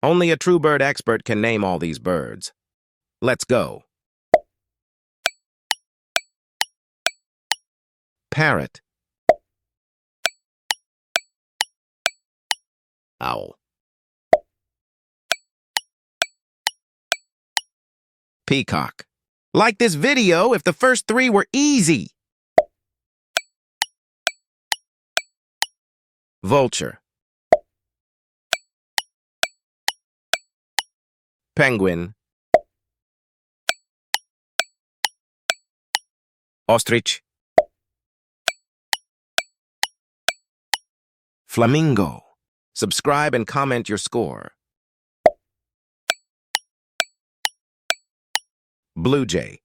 Only a true bird expert can name all these birds. Let's go. Parrot. Owl. Peacock. Like this video if the first three were easy. Vulture. Penguin. Ostrich. Flamingo. Subscribe and comment your score. Blue jay.